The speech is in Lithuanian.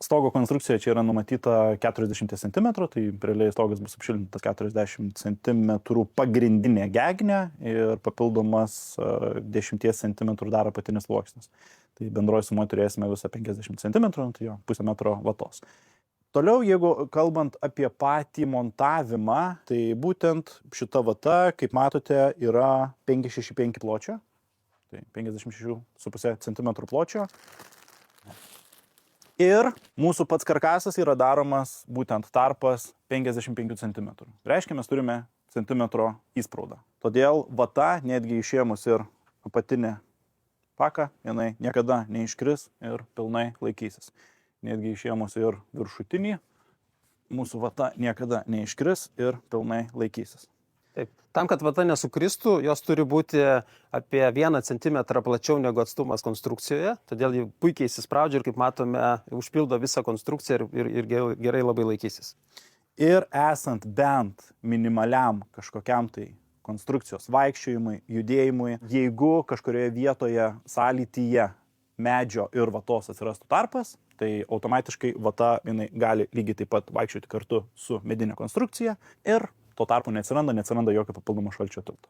Stogo konstrukcija čia yra numatyta 40 cm, tai realiai stogas bus apšiltintas 40 cm pagrindinė gegnė ir papildomas 10 cm dar apatinis sluoksnis. Tai bendroji sumoje turėsime visą 50 cm, tai jo, pusę metro vatos. Toliau, jeigu kalbant apie patį montavimą, tai būtent šita vata, kaip matote, yra 565 pločio, tai 56,5 cm pločio. Ir mūsų pats karkasas yra daromas būtent tarpas 55 cm. Reiškia, mes turime centimetro įspraudą. Todėl vata, netgi išėmus ir apatinę paką, jinai niekada neiškris ir pilnai laikysis. Netgi išėmus ir viršutinį, mūsų vata niekada neiškris ir pilnai laikysis. Taip. Tam, kad vata nesukristų, jos turi būti apie 1 cm plačiau negu atstumas konstrukcijoje, todėl ji puikiai įsispraudžia ir, kaip matome, užpildo visą konstrukciją ir gerai labai laikysis. Ir esant bent minimaliam kažkokiam tai konstrukcijos vaikščiojimui, judėjimui, jeigu kažkurioje vietoje sąlytyje medžio ir vatos atsirastų tarpas, tai automatiškai vata jinai gali lygiai taip pat vaikščioti kartu su medinė konstrukcija ir tuo tarpu neatsiranda jokio papildomo šalčio tilto.